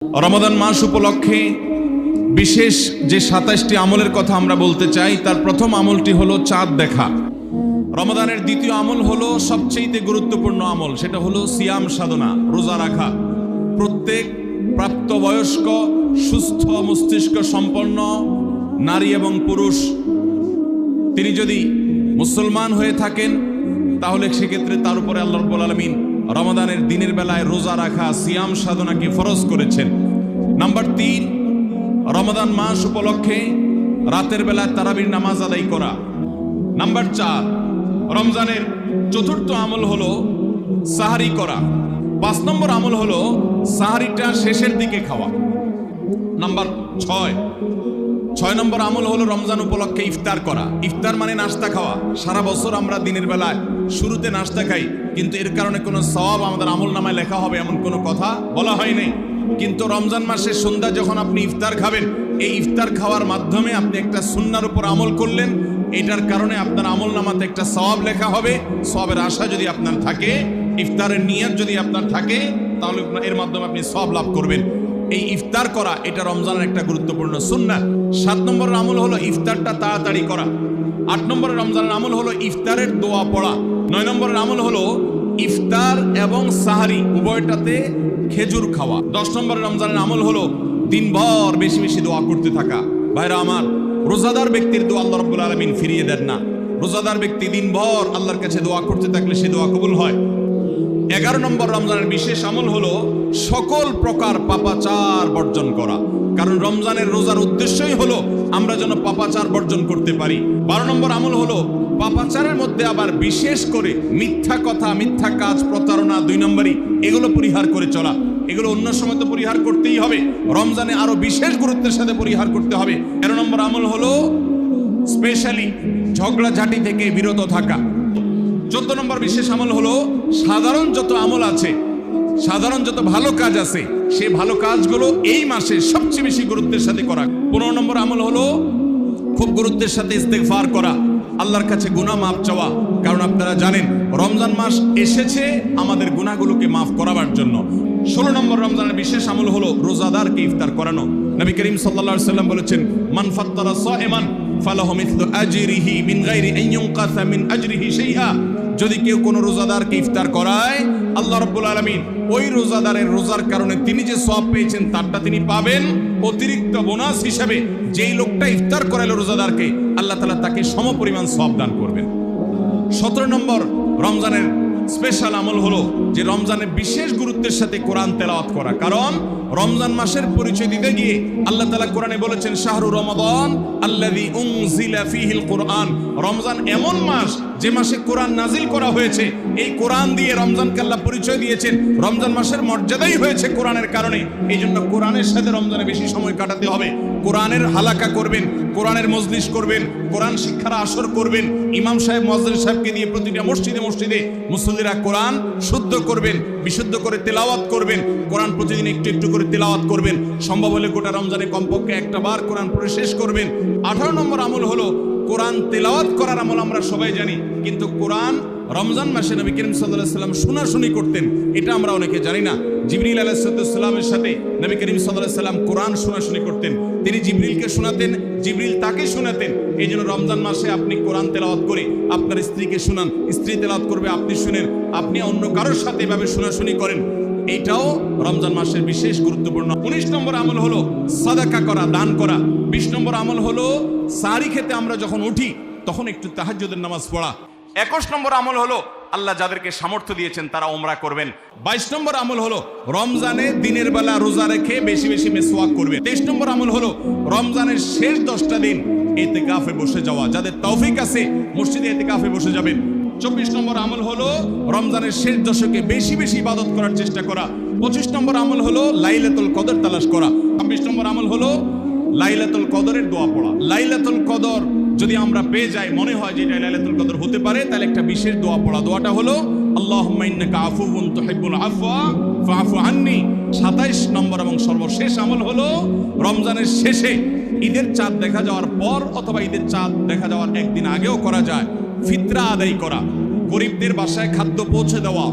রমাদান মাস উপলক্ষে বিশেষ যে ২৭টি আমলের কথা আমরা বলতে চাই, তার প্রথম আমলটি হলো চাঁদ দেখা। রমাদানের দ্বিতীয় আমল হলো সবচেয়ে গুরুত্বপূর্ণ আমল, সেটা হলো সিয়াম সাধনা, রোজা রাখা। প্রত্যেক প্রাপ্তবয়স্ক সুস্থ মস্তিষ্ক সম্পন্ন নারী এবং পুরুষ তিনি যদি মুসলমান হয়ে থাকেন, তাহলে সেক্ষেত্রে তার উপরে আল্লাহ রাব্বুল আলামিন রমাদানের দিনের বেলায় রোজা রাখা, সিয়াম সাধনাকে ফরজ করেছেন। নাম্বার ৩, রমাদান মাস উপলক্ষে রাতের বেলায় তারাবির নামাজ আদায় করা। নাম্বার ৪, রমজানের চতুর্থ আমল হলো সাহারি করা। ৫ নম্বর আমল হলো সাহারিটা শেষের দিকে খাওয়া। নাম্বার ৬ নম্বর আমল হলো রমজান উপলক্ষে ইফতার করা। ইফতার মানে নাস্তা খাওয়া। সারা বছর আমরা দিনের বেলায় শুরুতে নাস্তা খাই, কিন্তু এর কারণে কোনো সওয়াব আমাদের আমল নামায় লেখা হবে এমন কোনো কথা বলা হয়নি। কিন্তু রমজান মাসের সন্ধ্যা যখন আপনি ইফতার খাবেন, এই ইফতার খাওয়ার মাধ্যমে আপনি একটা সুন্নাহর উপর আমল করলেন, এটার কারণে আপনার আমল নামাতে একটা সওয়াব লেখা হবে। সওয়াবের আশা যদি আপনার থাকে, ইফতারের নিয়ত যদি আপনার থাকে, তাহলে এর মাধ্যমে আপনি সওয়াব লাভ করবেন। এই ইফতার করা এটা রমজানের একটা গুরুত্বপূর্ণ সুন্নাহ। ৭ নম্বরের আমল হলো ইফতারটা তাড়াতাড়ি করা। ৮ নম্বরের রমজানের আমল হলো ইফতারের দোয়া পড়া। ৯ নম্বরের আমল হলো ইফতার এবং সাহারি উভয়টাতে খেজুর খাওয়া। ১০ নম্বরের রমজানের আমল হলো দিনভর বেশি বেশি দোয়া করতে থাকা। ভাইরা আমার, রোজাদার ব্যক্তির দোয়া আল্লাহ রাব্বুল আলামিন ফিরিয়ে দেন না। রোজাদার ব্যক্তি দিনভর আল্লাহর কাছে দোয়া করতে থাকলে সে দোয়া কবুল হয়। ১১ নম্বর রমজানের বিশেষ আমল হলো সকল প্রকার পাপাচার বর্জন করা। কারণ রমজানের রোজার উদ্দেশ্যই হলো আমরা যেন পাপাচার বর্জন করতে পারি। ১২ নম্বর আমল হলো পাপাচারের মধ্যে আবার বিশেষ করে মিথ্যা কথা, মিথ্যা কাজ, প্রতারণা ২ নম্বরই, এগুলো পরিহার করে চলা। এগুলো অন্য সময় তো পরিহার করতেই হবে, রমজানে আরো বিশেষ গুরুত্বের সাথে পরিহার করতে হবে। ১৩ নম্বর আমল হলো স্পেশালি ঝগড়াঝাটি থেকে বিরত থাকা। ১৪ নম্বর বিশেষ আমল হলো সাধারণ যত আমল আছে, সাধারণ যত ভালো কাজ আছে, সেই ভালো কাজগুলো এই মাসে সবচেয়ে বেশি গুরুত্বের সাথে করা। ১৫ নম্বর আমল হলো খুব গুরুত্বের সাথে ইস্তেগফার করা, আল্লাহর কাছে গুনাহ মাফ চাওয়া। কারণ আপনারা জানেন রমজান মাস এসেছে আমাদের গুনাহগুলোকে মাফ করাবার জন্য। ১৬ নম্বর রমজানের বিশেষ আমল হলো রোজাদারকে ইফতার করানো। নবী করিম সাল্লাল্লাহু আলাইহি ওয়াসাল্লাম বলেছেন, মান ফাত্তারা সাইমান ফালাহু মিথলু আজরিহি মিন গায়রি আন ইউনকাসা মিন আজরিহি শাইআ। যদি কেউ কোনো রোজাদারকে ইফতার করায়, আল্লাহ রাব্বুল আলামিন ওই রোজাদারের রোজার কারণে তিনি যে সওয়াব পেয়েছেন তারটা তিনি পাবেন। অতিরিক্ত বোনাস হিসাবে যেই লোকটা ইফতার করালো রোজাদারকে, আল্লাহ তাআলা তাকে সমপরিমাণ সওয়াব দান করবেন। ১৭ নম্বর রমজানের স্পেশাল আমল হলো যে রমজানে বিশেষ গুরুত্বের সাথে কোরআন তেলাওয়াত করা। কারণ রমজান মাসের পরিচয় দিতে গিয়ে আল্লাহ তাআলা কোরআনে বলেছেন, শাহরু রমাদান আল্লাযী উনজিলা ফীহিল কুরআন। রমজান এমন মাস যে মাসে কোরআন নাজিল করা হয়েছে। এই কোরআন দিয়ে রমজানকে আল্লাহ পরিচয় দিয়েছেন। রমজান মাসের মর্যাদাই হয়েছে কোরআনের কারণে। এই জন্য কোরআনের সাথে রমজানে বেশি সময় কাটাতে হবে। কোরআনের হালাকা করবেন, কোরআনের মজলিস করবেন, কোরআন শিক্ষার আসর করবেন। ইমাম সাহেব, মুয়াজ্জিন সাহেবকে দিয়ে প্রতিটা মসজিদে মসজিদে মুসল্লিরা কোরআন শুদ্ধ করবেন, বিশুদ্ধ করে তেলাওয়াত করবেন। কোরআন প্রতিদিন একটু একটু করে তেলাওয়াত করবেন। সম্ভব হলে গোটা রমজানে কমপক্ষে একটা বার কোরআন পড়ে শেষ করবেন। ১৮ নম্বর আমল হলো কোরআন তেলাওয়াত করার আমল। আমরা সবাই জানি, কিন্তু কোরআন রমজান মাসে নবী করিম সাল্লাল্লাহু আলাইহি ওয়াসাল্লাম শোনাশুনি করতেন, এটা আমরা অনেকে জানি না। জিবরিল আলাইহিস সালামের সাথে নবী করিম সাল্লাল্লাহু আলাইহি ওয়াসাল্লাম কোরআন শোনাশুনি করতেন। তিনি জিবরিলকে শোনাতেন, জিবরিল তাকে শোনাতেন। এই জন্য রমজান মাসে আপনি কোরআন তেলাওয়াত করে আপনার স্ত্রীকে শোনান, স্ত্রী তেলাওয়াত করবে, আপনি শুনেন, আপনি অন্য কারোর সাথে এভাবে শোনাশুনি করেন। এইটাও রমজান মাসের বিশেষ গুরুত্বপূর্ণ। ১৯ নম্বর আমল হলো সাদাকা করা, দান করা। ২০ নম্বর আমল হলো সাহরি খেতে আমরা যখন উঠি তখন একটু তাহাজ্জুদের নামাজ পড়া। ২১ নম্বর আমল হলো আল্লাহ যাদেরকে সামর্থ্য দিয়েছেন তারা উমরা করবেন। ২২ নম্বর আমল হলো রমজানে দিনের বেলা রোজা রেখে বেশি বেশি মিসওয়াক করবেন। ২৩ নম্বর আমল হলো রমজানের শেষ 10টা দিন ইতিকাফে বসে যাওয়া। যাদের তৌফিক আছে মসজিদে ইতিকাফে বসে যাবেন। ২৪ নম্বর আমল হলো রমজানের শেষ দশকে বেশি বেশি ইবাদত করার চেষ্টা করা। ২৫ নম্বর আমল হলো লাইলাতুল কদর তালাশ করা। ২৬ নম্বর আমল হলো লাইলাতুল কদরের দোয়া পড়া। লাইলাতুল কদর যদি আমরা পেয়ে যাই, মনে হয় যে এটা লাইলাতুল কদর হতে পারে, তাহলে একটা বিশেষ দোয়া পড়া। দোয়াটা হলো আল্লাহুম্মা ইন্নাকা আফুউন তুহিব্বুল আফওয়া ফাআফু আন্নি। ২৭ নম্বর এবং সর্বশেষ আমল হলো রমজানের শেষে ঈদের চাঁদ দেখা যাওয়ার পর অথবা ঈদের চাঁদ দেখা যাওয়ার একদিন আগেও করা যায় ফিতরা আদায় করা, গরিবদের বাসায় খাদ্য পৌঁছে দেওয়া।